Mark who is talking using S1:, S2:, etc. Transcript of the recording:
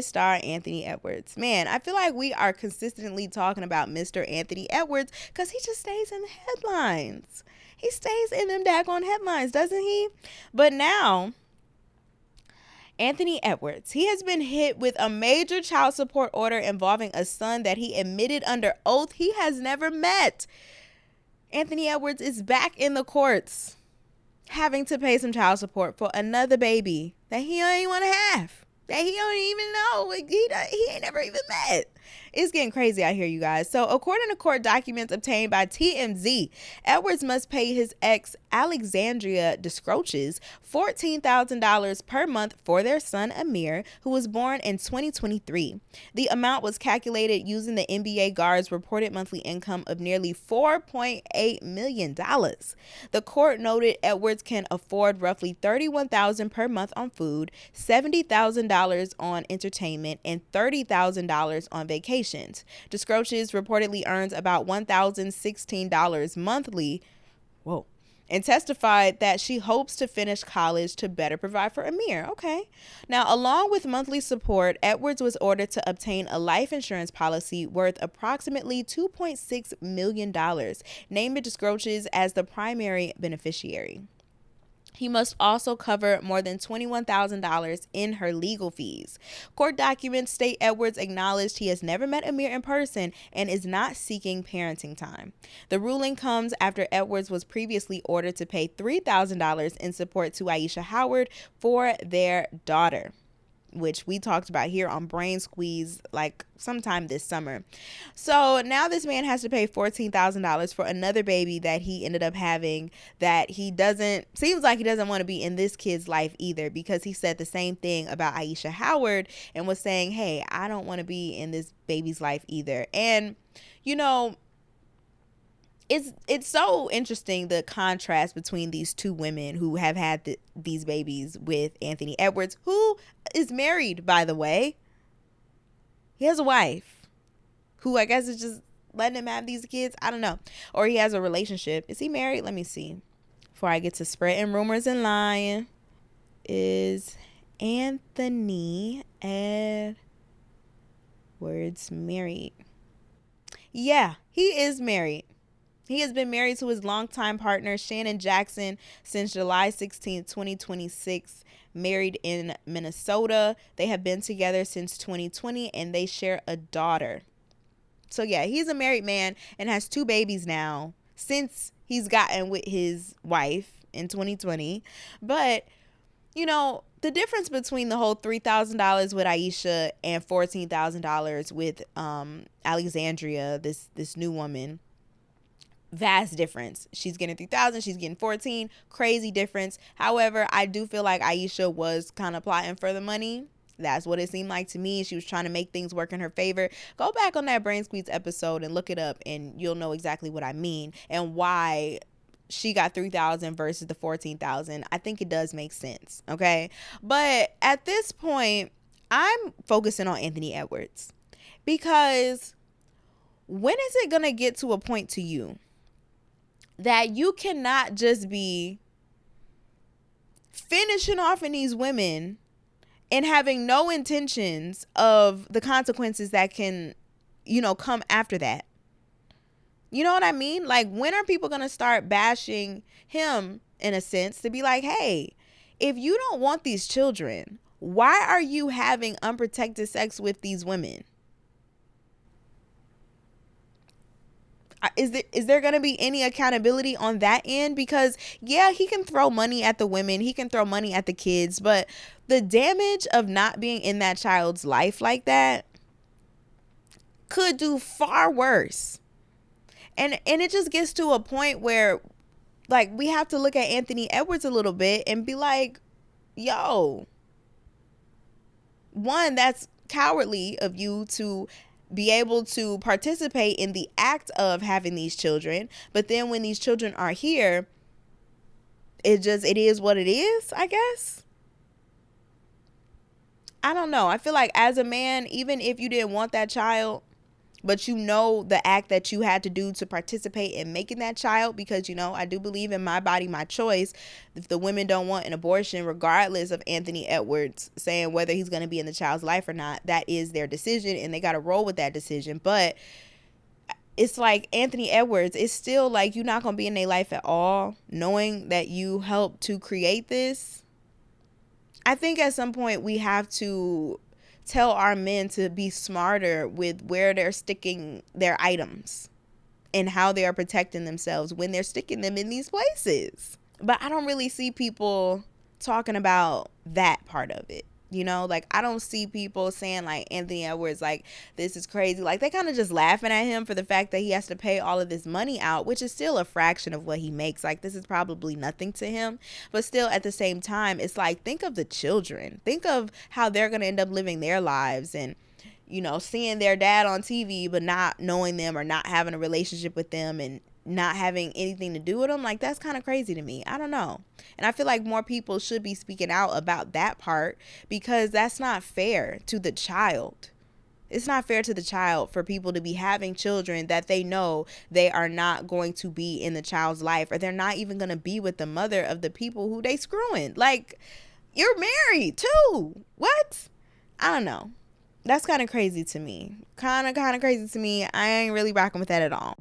S1: Star Anthony Edwards. Man, I feel like we are consistently talking about Mr. Anthony Edwards because he just stays in the headlines. He stays in them daggone headlines, doesn't he? But now, Anthony Edwards, he has been hit with a major child support order involving a son that he admitted under oath he has never met. Anthony Edwards is back in the courts having to pay some child support for another baby that he don't even want to have, that he don't even know, he ain't never even met. It's getting crazy out here, you guys. So according to court documents obtained by TMZ, Edwards must pay his ex Alexandria Descroches $14,000 per month for their son Amir, who was born in 2023. The amount was calculated using the NBA guard's reported monthly income of nearly $4.8 million. The court noted Edwards can afford roughly $31,000 per month on food, $70,000 on entertainment, and $30,000 on vacations. Descroches reportedly earns about $1,016 monthly. Whoa. And testified that she hopes to finish college to better provide for Amir. Okay. Now, along with monthly support, Edwards was ordered to obtain a life insurance policy worth approximately $2.6 million, naming Descroches as the primary beneficiary. He must also cover more than $21,000 in her legal fees. Court documents state Edwards acknowledged he has never met Amir in person and is not seeking parenting time. The ruling comes after Edwards was previously ordered to pay $3,000 in support to Aisha Howard for their daughter, which we talked about here on Brain Squeeze like sometime this summer. So now this man has to pay $14,000 for another baby that he ended up having that seems like he doesn't want to be in this kid's life either, because he said the same thing about Aisha Howard and was saying, hey, I don't want to be in this baby's life either. And, you know, it's so interesting, the contrast between these two women who have had these babies with Anthony Edwards, who is married, by the way. He has a wife who I guess is just letting him have these kids. I don't know. Or he has a relationship. Is he married? Let me see. Before I get to spreading rumors and lying. Is Anthony Edwards married? Yeah, he is married. He has been married to his longtime partner, Shannon Jackson, since July 16, 2026, married in Minnesota. They have been together since 2020, and they share a daughter. So, yeah, he's a married man and has two babies now since he's gotten with his wife in 2020. But, you know, the difference between the whole $3,000 with Aisha and $14,000 with Alexandria, this new woman, vast difference. She's getting 3,000, she's getting 14, crazy difference. However, I do feel like Aisha was kind of plotting for the money. That's what it seemed like to me. She was trying to make things work in her favor. Go back on that Brain Squeeze episode and look it up, and you'll know exactly what I mean and why she got 3,000 versus the 14,000. I think it does make sense. Okay. But at this point, I'm focusing on Anthony Edwards, because when is it going to get to a point to you that you cannot just be finishing off in these women and having no intentions of the consequences that can, come after that? You know what I mean? Like, when are people going to start bashing him, in a sense, to be like, hey, if you don't want these children, why are you having unprotected sex with these women? Is there going to be any accountability on that end? Because, yeah, he can throw money at the women. He can throw money at the kids. But the damage of not being in that child's life like that could do far worse. And it just gets to a point where, like, we have to look at Anthony Edwards a little bit and be like, yo, one, that's cowardly of you to be able to participate in the act of having these children. But then when these children are here, it is what it is, I guess. I don't know. I feel like as a man, even if you didn't want that child, but you know the act that you had to do to participate in making that child, because I do believe in my body, my choice. If the women don't want an abortion, regardless of Anthony Edwards saying whether he's going to be in the child's life or not, that is their decision and they got to roll with that decision. But it's like Anthony Edwards, it's still like you're not going to be in their life at all, knowing that you helped to create this. I think at some point we have to tell our men to be smarter with where they're sticking their items and how they are protecting themselves when they're sticking them in these places. But I don't really see people talking about that part of it. Like, I don't see people saying like Anthony Edwards, like, this is crazy. Like, they kind of just laughing at him for the fact that he has to pay all of this money out, which is still a fraction of what he makes. Like, this is probably nothing to him, but still at the same time, it's like, think of the children, think of how they're going to end up living their lives, and seeing their dad on TV but not knowing them or not having a relationship with them and not having anything to do with them. Like, that's kind of crazy to me. I don't know. And I feel like more people should be speaking out about that part, because that's not fair to the child. It's not fair to the child for people to be having children that they know they are not going to be in the child's life, or they're not even going to be with the mother of the people who they screwing. Like, you're married too. What? I don't know. That's kind of crazy to me. Kind of crazy to me. I ain't really rocking with that at all.